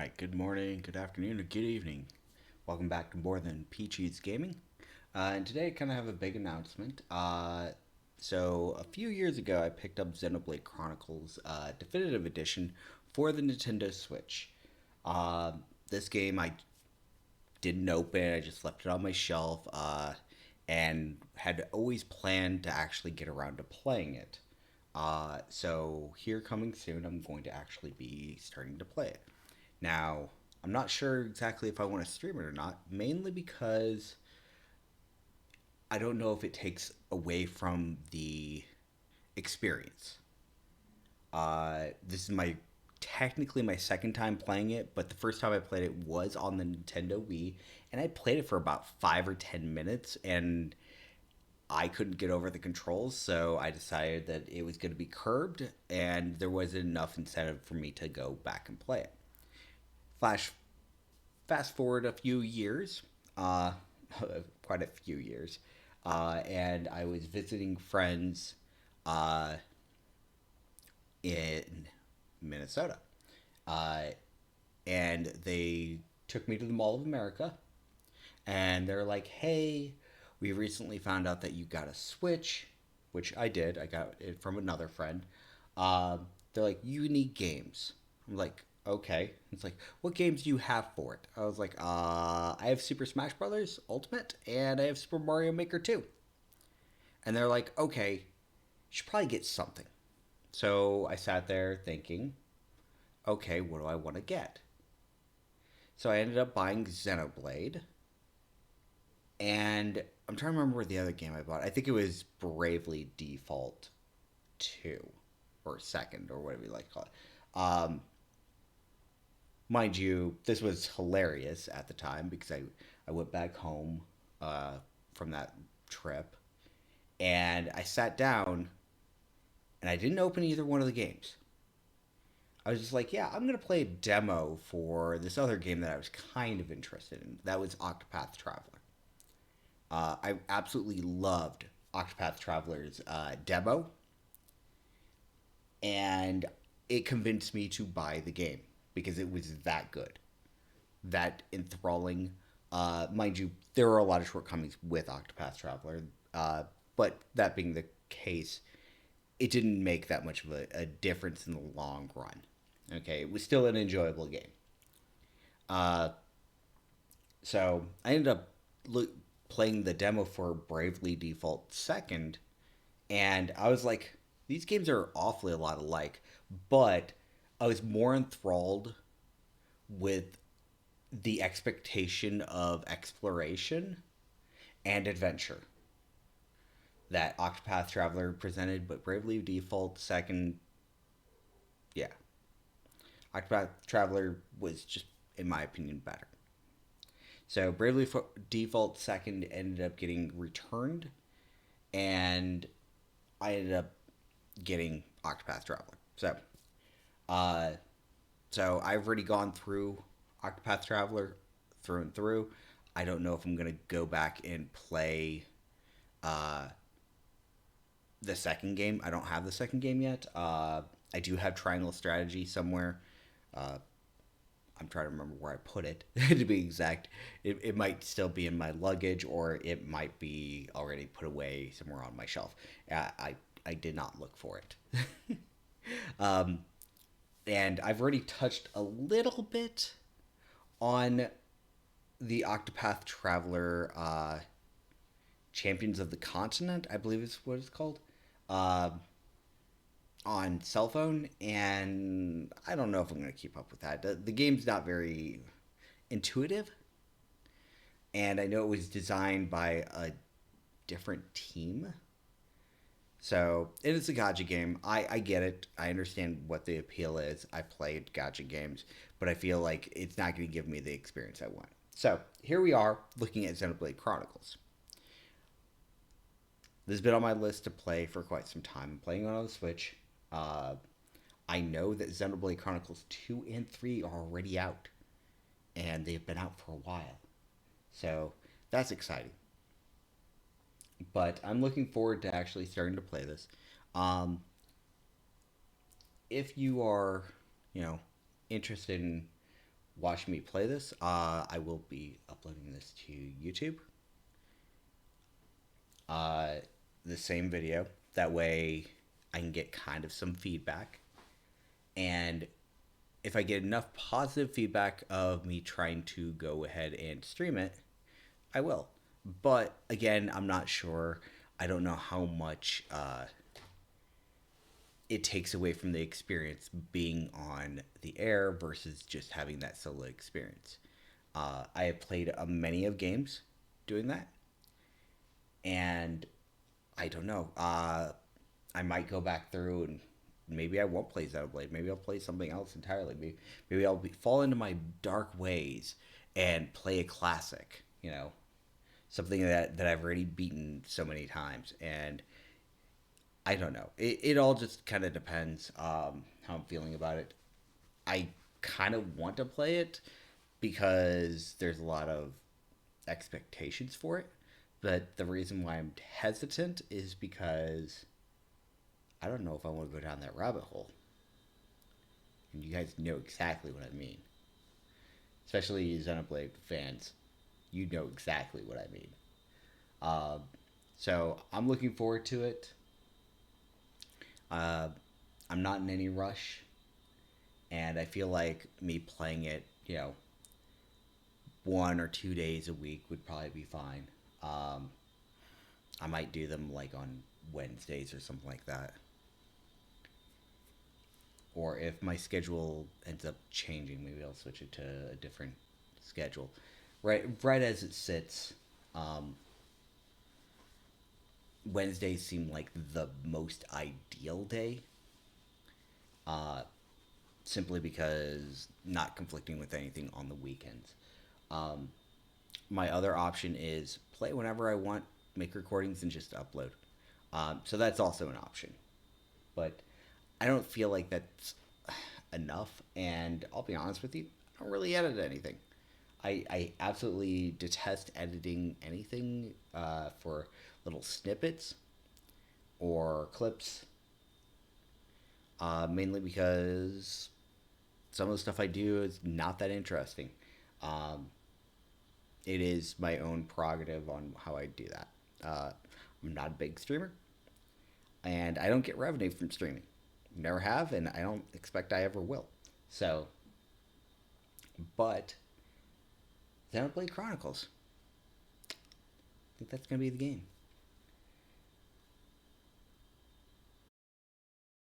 Alright, good morning, good afternoon, or good evening. Welcome back to More Than Peachy's Gaming. And today I kind of have a big announcement. So, a few years ago, I picked up Xenoblade Chronicles Definitive Edition for the Nintendo Switch. Uh, this game I didn't open, I just left it on my shelf, and had always planned to actually get around to playing it. So, here coming soon, I'm going to actually be starting to play it. Now, I'm not sure exactly if I want to stream it or not, mainly because I don't know if it takes away from the experience. This is my technically my second time playing it, but the first time I played it was on the Nintendo Wii, and I played it for about 5 or 10 minutes, and I couldn't get over the controls, so I decided that it was going to be curbed, and there wasn't enough incentive for me to go back and play it. Flash Fast forward a few years, uh, quite a few years, and I was visiting friends uh, in Minnesota, uh, and they took me to the Mall of America, and they're like, "Hey, we recently found out that you got a Switch," which I did. I got it from another friend. They're like, "You need games." I'm like, "Okay." It's like, "What games do you have for it?" I was like, I have Super Smash Brothers Ultimate, and I have Super Mario Maker 2." And they're like, "Okay, you should probably get something." So I sat there thinking, "Okay, what do I want to get?" So I ended up buying Xenoblade, and I'm trying to remember what the other game I bought. I think it was Bravely Default 2 or second or whatever you like to call it. Mind you, this was hilarious at the time because I went back home uh, from that trip, and I sat down and I didn't open either one of the games. I was just like, yeah, I'm going to play a demo for this other game that I was kind of interested in. That was Octopath Traveler. I absolutely loved Octopath Traveler's demo, and it convinced me to buy the game because it was that good, that enthralling. Mind you, there are a lot of shortcomings with Octopath Traveler, but that being the case, it didn't make that much of a difference in the long run. Okay, it was still an enjoyable game. Uh, so I ended up lo- playing the demo for Bravely Default second, and I was like, these games are awfully a lot alike, but I was more enthralled with the expectation of exploration and adventure that Octopath Traveler presented, but Bravely Default second, yeah, Octopath Traveler was just, in my opinion, better. So Default second ended up getting returned, and I ended up getting Octopath Traveler. Uh, so I've already gone through Octopath Traveler through and through. I don't know if I'm gonna go back and play uh, the second game. I don't have the second game yet. I do have Triangle Strategy somewhere. Uh, I'm trying to remember where I put it to be exact. It might still be in my luggage, or it might be already put away somewhere on my shelf. I did not look for it. um, and I've already touched a little bit on the Octopath Traveler Champions of the Continent, I believe is what it's called, uh, on cell phone, and I don't know if I'm going to keep up with that. The game's not very intuitive, and I know it was designed by a different team. So it is a gacha game. I get it. I understand what the appeal is. I played gacha games, but I feel like it's not going to give me the experience I want. So here we are looking at Xenoblade Chronicles. This has been on my list to play for quite some time. I'm playing on the Switch. Uh, I know that Xenoblade Chronicles 2 and 3 are already out, and they've been out for a while. So that's exciting. But I'm looking forward to actually starting to play this. Um, if you are, you know, interested in watch me play this, I will be uploading this to YouTube. Uh, the same video. That way, I can get kind of some feedback. And if I get enough positive feedback of me trying to go ahead and stream it, I will. But again, I'm not sure. I don't know how much it takes away from the experience being on the air versus just having that solo experience. I have played many of games doing that, and I don't know. I might go back through and maybe I won't play Xenoblade. Maybe I'll play something else entirely. Maybe fall into my dark ways and play a classic. Something that I've already beaten so many times, and I don't know. It all just kind of depends how I'm feeling about it. I kind of want to play it because there's a lot of expectations for it. But the reason why I'm hesitant is because I don't know if I want to go down that rabbit hole. And you guys know exactly what I mean. Especially you Xenoblade fans. You know exactly what I mean. Um, so I'm looking forward to it. Uh, I'm not in any rush. And I feel like me playing it, 1 or 2 days a week would probably be fine. Um, I might do them like on Wednesdays or something like that. Or if my schedule ends up changing, maybe I'll switch it to a different schedule. Right as it sits, um, Wednesdays seem like the most ideal day, uh, simply because not conflicting with anything on the weekends. Um, my other option is play whenever I want, make recordings, and just upload. So that's also an option. But I don't feel like that's enough. And I'll be honest with you, I don't really edit anything. I absolutely detest editing anything for little snippets or clips, mainly because some of the stuff I do is not that interesting. Um, it is my own prerogative on how I do that. I'm not a big streamer, and I don't get revenue from streaming. Never have, and I don't expect I ever will. So, but Xenoblade Chronicles. I think that's gonna be the game.